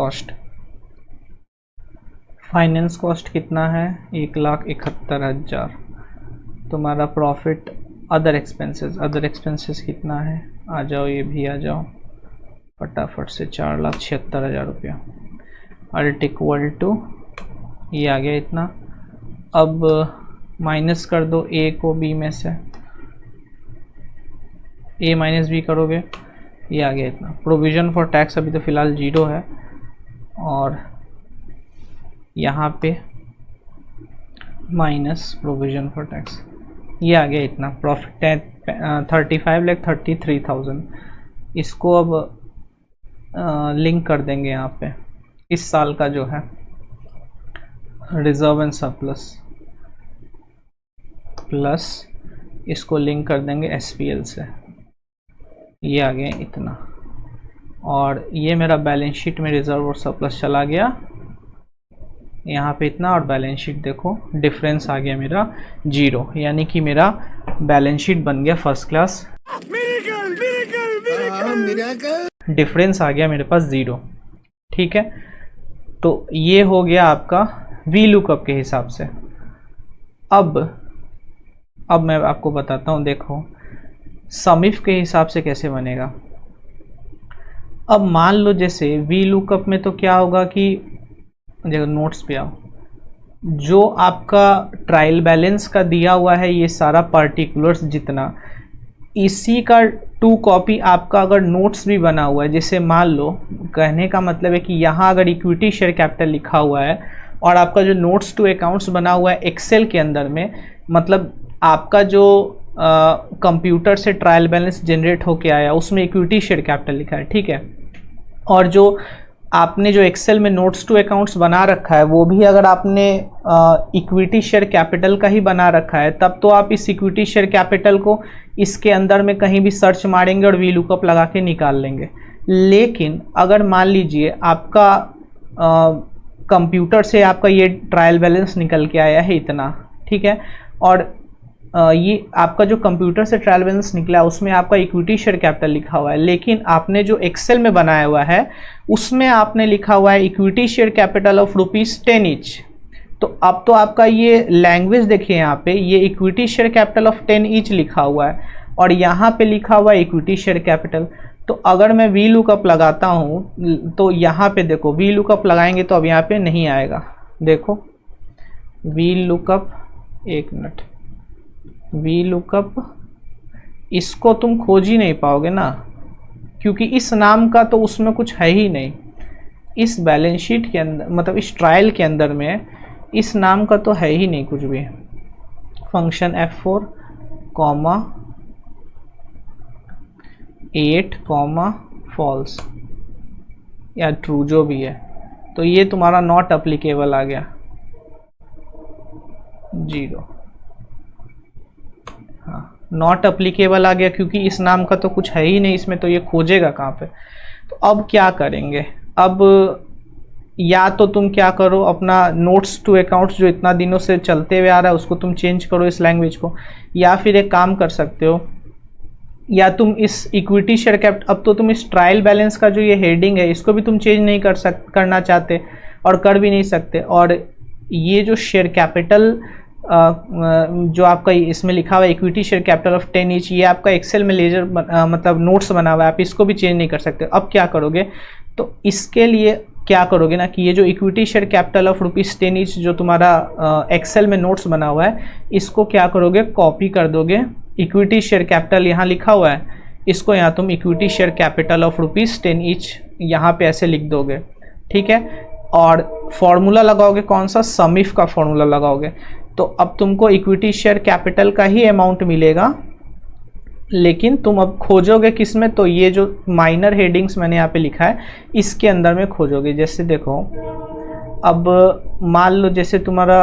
कॉस्ट कितना है, 1,71,000। तुम्हारा प्रॉफिट, अदर एक्सपेंसेस कितना है, आ जाओ ये भी आ जाओ फटाफट से, 4,76,000 रुपया। अल्ट इक्वल टू ये आ गया इतना। अब माइनस कर दो ए को बी में से, ए माइनस बी करोगे, ये आ गया इतना। प्रोविज़न फॉर टैक्स अभी तो फ़िलहाल 0 है, और यहाँ पे माइनस प्रोविज़न फॉर टैक्स, ये आ गया इतना। प्रॉफिट है 35,33,000। इसको अब लिंक कर देंगे यहाँ पे, इस साल का जो है रिजर्व एंड सरप्लस, प्लस इसको लिंक कर देंगे एसपीएल से, ये आ गया इतना। और ये मेरा बैलेंस शीट में रिजर्व और सरप्लस चला गया यहाँ पे इतना, और बैलेंस शीट देखो डिफरेंस आ गया मेरा 0, यानी कि मेरा बैलेंस शीट बन गया फर्स्ट क्लास। डिफरेंस आ गया मेरे पास 0। ठीक है, तो ये हो गया आपका वी लुकअप के हिसाब से। अब मैं आपको बताता हूँ, देखो समिफ के हिसाब से कैसे बनेगा। अब मान लो जैसे वी लुकअप में तो क्या होगा कि देखो नोट्स पे आओ, जो आपका ट्रायल बैलेंस का दिया हुआ है ये सारा पार्टिकुलर्स जितना, इसी का 2 कॉपी आपका अगर नोट्स भी बना हुआ है, जैसे मान लो, कहने का मतलब है कि यहाँ अगर इक्विटी शेयर कैपिटल लिखा हुआ है और आपका जो नोट्स टू अकाउंट्स बना हुआ है एक्सेल के अंदर में, मतलब आपका जो कंप्यूटर से ट्रायल बैलेंस जनरेट होके आया उसमें इक्विटी शेयर कैपिटल लिखा है, ठीक है। और जो आपने जो एक्सेल में नोट्स टू अकाउंट्स बना रखा है वो भी अगर आपने इक्विटी शेयर कैपिटल का ही बना रखा है, तब तो आप इस इक्विटी शेयर कैपिटल को इसके अंदर में कहीं भी सर्च मारेंगे और वी लुकअप लगा के निकाल लेंगे। लेकिन अगर मान लीजिए आपका कंप्यूटर से आपका ये ट्रायल बैलेंस निकल के आया है इतना, ठीक है। और ये आपका जो कंप्यूटर से ट्रायल बैलेंस निकला है उसमें आपका इक्विटी शेयर कैपिटल लिखा हुआ है, लेकिन आपने जो एक्सेल में बनाया हुआ है उसमें आपने लिखा हुआ है equity share capital of ₹10 each. तो अब तो आपका ये लैंग्वेज देखिए, यहाँ पे ये equity share capital of 10 each लिखा हुआ है और यहाँ पे लिखा हुआ है इक्विटी शेयर कैपिटल। तो अगर मैं वी लुकअप लगाता हूँ तो यहाँ पे देखो, वी लुकअप लगाएंगे तो अब यहाँ पे नहीं आएगा। देखो वी लुकअप, एक मिनट, वी लुकअप इसको तुम खोज ही नहीं पाओगे ना, क्योंकि इस नाम का तो उसमें कुछ है ही नहीं। इस बैलेंस शीट के अंदर, मतलब इस ट्रायल के अंदर में इस नाम का तो है ही नहीं कुछ भी। Function F4 comma 8 comma false या ट्रू जो भी है, तो ये तुम्हारा नॉट अप्लीकेबल आ गया 0। हाँ, नॉट अप्लीकेबल आ गया क्योंकि इस नाम का तो कुछ है ही नहीं इसमें, तो ये खोजेगा कहाँ पे। तो अब क्या करेंगे, अब या तो तुम क्या करो, अपना नोट्स टू अकाउंट्स जो इतना दिनों से चलते हुए आ रहा है उसको तुम चेंज करो इस लैंग्वेज को, या फिर एक काम कर सकते हो, या तुम इस इक्विटी शेयर कैपिटल, अब तो तुम इस ट्रायल बैलेंस का जो ये हेडिंग है इसको भी तुम चेंज नहीं करना चाहते और कर भी नहीं सकते। और ये जो शेयर कैपिटल जो आपका इसमें लिखा हुआ है equity share capital of 10 each, ये आपका एक्सेल में लेजर मतलब नोट्स बना हुआ है, आप इसको भी चेंज नहीं कर सकते। अब क्या करोगे, तो इसके लिए क्या करोगे ना कि ये जो equity share capital of ₹10 each जो तुम्हारा एक्सेल में नोट्स बना हुआ है, इसको क्या करोगे, कॉपी कर दोगे। इक्विटी शेयर कैपिटल यहाँ लिखा हुआ है, इसको यहाँ तुम equity share capital of ₹10 each यहाँ पे ऐसे लिख दोगे, ठीक है। और फॉर्मूला लगाओगे, कौन सा, सम इफ का फॉर्मूला लगाओगे। तो अब तुमको इक्विटी शेयर कैपिटल का ही अमाउंट मिलेगा, लेकिन तुम अब खोजोगे किस में, तो ये जो माइनर हेडिंग्स मैंने यहाँ पे लिखा है इसके अंदर में खोजोगे। जैसे देखो, अब मान लो जैसे तुम्हारा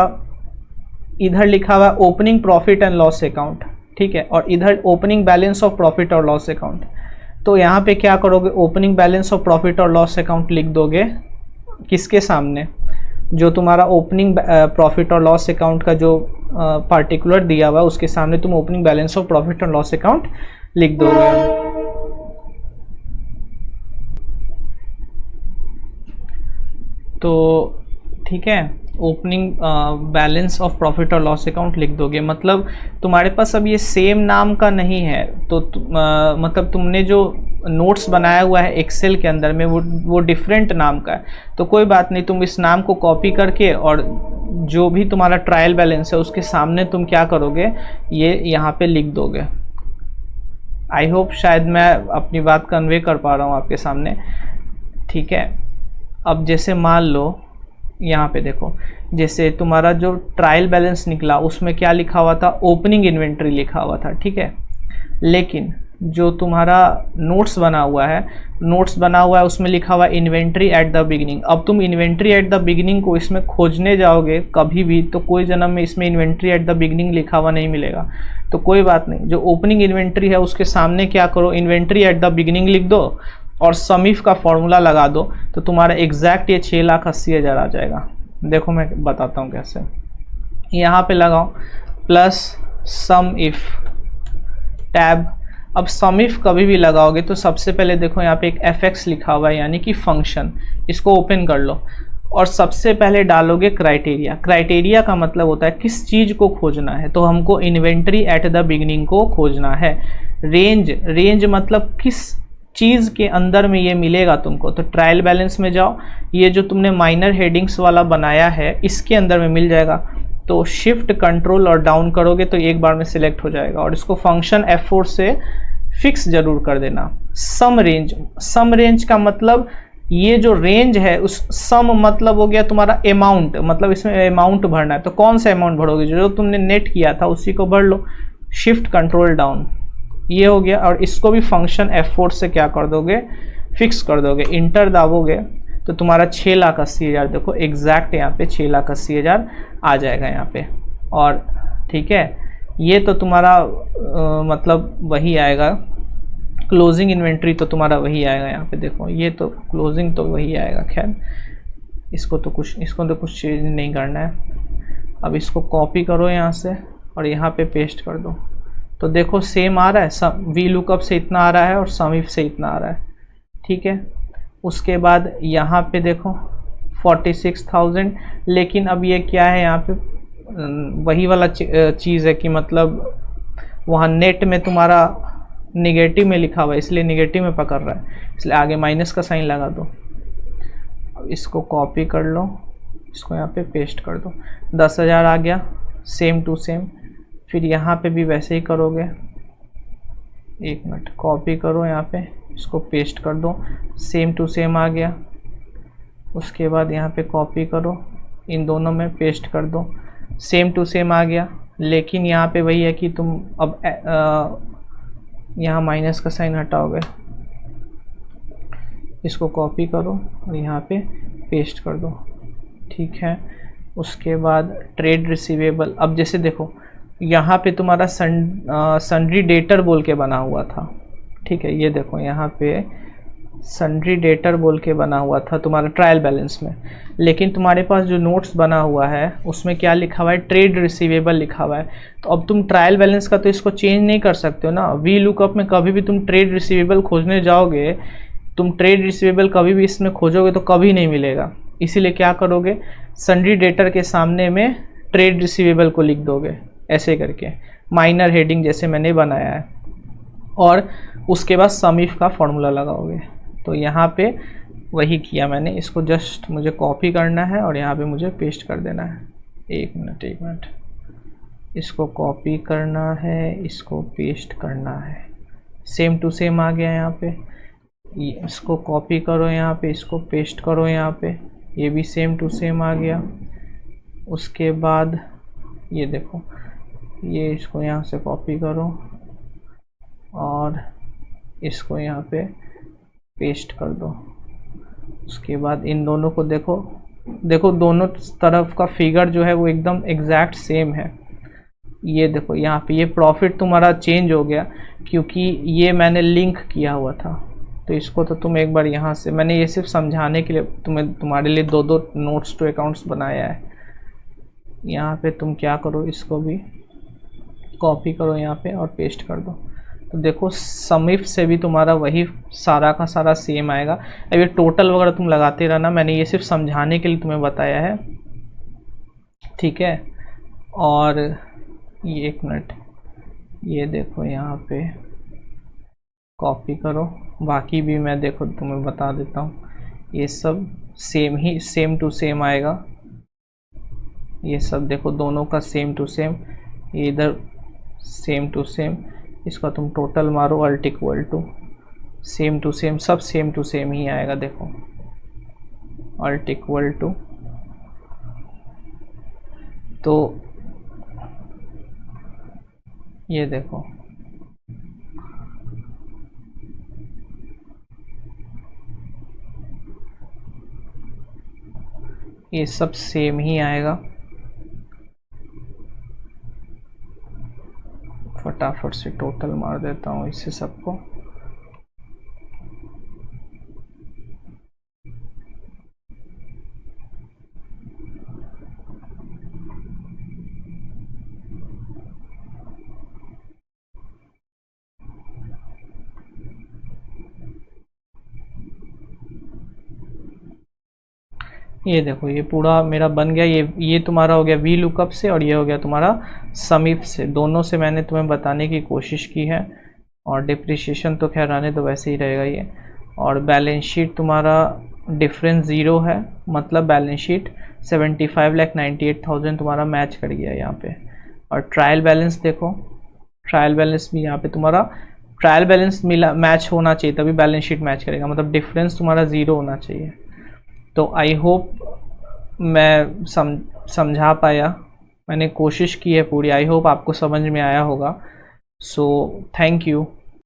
इधर लिखा हुआ है opening profit and loss account, ठीक है, और इधर ओपनिंग बैलेंस ऑफ प्रॉफिट और लॉस अकाउंट। तो यहाँ पे क्या करोगे, ओपनिंग बैलेंस ऑफ प्रॉफिट और लॉस अकाउंट लिख दोगे किसके सामने, जो तुम्हारा ओपनिंग प्रॉफिट और लॉस अकाउंट का जो पार्टिकुलर दिया हुआ है उसके सामने तुम ओपनिंग बैलेंस ऑफ प्रॉफिट और लॉस अकाउंट लिख दोगे। तो ठीक है, ओपनिंग बैलेंस ऑफ प्रॉफिट और लॉस अकाउंट लिख दोगे। मतलब तुम्हारे पास अब ये सेम नाम का नहीं है, तो मतलब तुमने जो नोट्स बनाया हुआ है एक्सेल के अंदर में वो डिफरेंट नाम का है। तो कोई बात नहीं, तुम इस नाम को कॉपी करके और जो भी तुम्हारा ट्रायल बैलेंस है उसके सामने तुम क्या करोगे, ये यहाँ पे लिख दोगे। आई होप शायद मैं अपनी बात कन्वे कर पा रहा हूँ आपके सामने, ठीक है। अब जैसे मान लो यहाँ पे देखो, जैसे तुम्हारा जो ट्रायल बैलेंस निकला उसमें क्या लिखा हुआ था, ओपनिंग इन्वेंट्री लिखा हुआ था, ठीक है। लेकिन जो तुम्हारा नोट्स बना हुआ है उसमें लिखा हुआ है इन्वेंट्री एट द बिगिनिंग। अब तुम इन्वेंट्री एट द बिगिनिंग को इसमें खोजने जाओगे कभी भी तो कोई जन्म में इसमें इन्वेंट्री एट द बिगिनिंग लिखा हुआ नहीं मिलेगा। तो कोई बात नहीं, जो ओपनिंग इन्वेंट्री है उसके सामने क्या करो, इन्वेंट्री एट द बिगिनिंग लिख दो और समीफ का फॉर्मूला लगा दो, तो तुम्हारा एग्जैक्ट ये 6,80,000 आ जाएगा। देखो मैं बताता हूँ कैसे, यहाँ पे लगाओ प्लस सम इफ टैब। अब सम इफ कभी भी लगाओगे तो सबसे पहले देखो यहाँ पे एक fx लिखा हुआ है यानी कि फंक्शन, इसको ओपन कर लो और सबसे पहले डालोगे क्राइटेरिया। क्राइटेरिया का मतलब होता है किस चीज़ को खोजना है, तो हमको इन्वेंट्री एट द बिगिनिंग को खोजना है। रेंज मतलब किस चीज़ के अंदर में ये मिलेगा तुमको, तो ट्रायल बैलेंस में जाओ, ये जो तुमने माइनर हेडिंग्स वाला बनाया है इसके अंदर में मिल जाएगा। तो शिफ्ट कंट्रोल और डाउन करोगे तो एक बार में सिलेक्ट हो जाएगा और इसको फंक्शन F4 से फिक्स जरूर कर देना। सम रेंज का मतलब ये जो रेंज है उस सम मतलब हो गया तुम्हारा अमाउंट, मतलब इसमें अमाउंट भरना है। तो कौन सा अमाउंट भरोगे, जो तुमने नेट किया था उसी को भर लो। शिफ्ट कंट्रोल डाउन, ये हो गया। और इसको भी फंक्शन F4 से क्या कर दोगे, फिक्स कर दोगे। इंटर दाबोगे तो तुम्हारा 6,80,000 देखो एग्जैक्ट यहाँ पे 6,80,000 आ जाएगा यहाँ पे। और ठीक है, ये तो तुम्हारा मतलब वही आएगा, क्लोजिंग इन्वेंट्री तो तुम्हारा वही आएगा यहाँ पे। देखो ये तो क्लोजिंग तो वही आएगा। खैर इसको तो कुछ चेंज नहीं करना है। अब इसको कॉपी करो यहाँ से और यहाँ पे पेस्ट कर दो। तो देखो सेम आ रहा है, सम वी लुकअप से इतना आ रहा है और सम इफ से इतना आ रहा है। ठीक है, उसके बाद यहाँ पे देखो 46,000, लेकिन अब ये क्या है यहाँ पे वही वाला चीज़ है कि मतलब वहाँ नेट में तुम्हारा निगेटिव में लिखा हुआ है, इसलिए निगेटिव में पकड़ रहा है, इसलिए आगे माइनस का साइन लगा दो। अब इसको कॉपी कर लो, इसको यहाँ पे पेस्ट कर दो, 10,000 आ गया सेम टू सेम। फिर यहाँ पे भी वैसे ही करोगे, एक मिनट, कॉपी करो यहाँ पे, इसको पेस्ट कर दो, सेम टू सेम आ गया। उसके बाद यहाँ पे कॉपी करो, इन दोनों में पेस्ट कर दो, सेम टू सेम आ गया। लेकिन यहाँ पे वही है कि तुम अब यहाँ माइनस का साइन हटाओगे, इसको कॉपी करो और यहाँ पे पेस्ट कर दो। ठीक है, उसके बाद ट्रेड रिसीवेबल, अब जैसे देखो यहाँ पे तुम्हारा सन्ड्री डेटर बोल के बना हुआ था। ठीक है, ये देखो यहाँ पे सन्ड्री डेटर बोल के बना हुआ था तुम्हारा ट्रायल बैलेंस में, लेकिन तुम्हारे पास जो नोट्स बना हुआ है उसमें क्या लिखा हुआ है, ट्रेड रिसीवेबल लिखा हुआ है। तो अब तुम ट्रायल बैलेंस का तो इसको चेंज नहीं कर सकते हो ना। वी लुकअप में कभी भी तुम ट्रेड रिसीवेबल खोजने जाओगे, तुम ट्रेड रिसीवेबल कभी भी इसमें खोजोगे तो कभी नहीं मिलेगा। इसीलिए क्या करोगे, सन्ड्री डेटर के सामने में ट्रेड रिसीवेबल को लिख दोगे ऐसे करके, माइनर हेडिंग जैसे मैंने बनाया है, और उसके बाद सम इफ का फॉर्मूला लगाओगे। तो यहाँ पे वही किया मैंने, इसको जस्ट मुझे कॉपी करना है और यहाँ पे मुझे पेस्ट कर देना है। एक मिनट, इसको कॉपी करना है, इसको पेस्ट करना है, सेम टू सेम आ गया यहाँ पे। इसको कॉपी करो यहाँ पे, इसको पेस्ट करो यहाँ पे, ये भी सेम टू सेम आ गया। उसके बाद ये देखो, ये इसको यहाँ से कॉपी करो और इसको यहाँ पे पेस्ट कर दो। उसके बाद इन दोनों को देखो दोनों तरफ का फिगर जो है वो एकदम एग्जैक्ट सेम है। ये देखो यहाँ पे ये प्रॉफिट तुम्हारा चेंज हो गया क्योंकि ये मैंने लिंक किया हुआ था। तो इसको तो तुम एक बार यहाँ से, मैंने ये सिर्फ समझाने के लिए तुम्हारे लिए दो नोट्स टू अकाउंट्स बनाया है। यहाँ पे तुम क्या करो, इसको भी कॉपी करो यहाँ पे और पेस्ट कर दो। तो देखो सम इफ से भी तुम्हारा वही सारा का सारा सेम आएगा। अब ये टोटल वगैरह तुम लगाते रहना, मैंने ये सिर्फ समझाने के लिए तुम्हें बताया है। ठीक है, और ये एक मिनट, ये देखो यहाँ पे कॉपी करो, बाकी भी मैं देखो तुम्हें बता देता हूँ। ये सब सेम टू सेम आएगा, ये सब देखो दोनों का सेम टू सेम, इधर सेम टू सेम। इसका तुम टोटल मारो, Alt equal to same to same, सब सेम टू सेम ही आएगा। देखो अल्ट इक्वल टू, तो ये देखो ये सब सेम ही आएगा। फटाफट से टोटल मार देता हूँ इससे सबको। ये देखो ये पूरा मेरा बन गया। ये तुम्हारा हो गया वी लुकअप से और ये हो गया तुम्हारा सम इफ से। दोनों से मैंने तुम्हें बताने की कोशिश की है। और डिप्रिशिएशन तो खैर आने तो वैसे ही रहेगा ये। और बैलेंस शीट तुम्हारा डिफरेंस ज़ीरो है, मतलब बैलेंस शीट 75,98,000 तुम्हारा मैच कर गया यहाँ पे। और ट्रायल बैलेंस देखो, ट्रायल बैलेंस भी यहाँ पे तुम्हारा ट्रायल बैलेंस मिला, मैच होना चाहिए तभी बैलेंस शीट मैच करेगा, मतलब डिफरेंस तुम्हारा ज़ीरो होना चाहिए। तो आई होप मैं समझा पाया, मैंने कोशिश की है पूरी। आई होप आपको समझ में आया होगा। So thank you.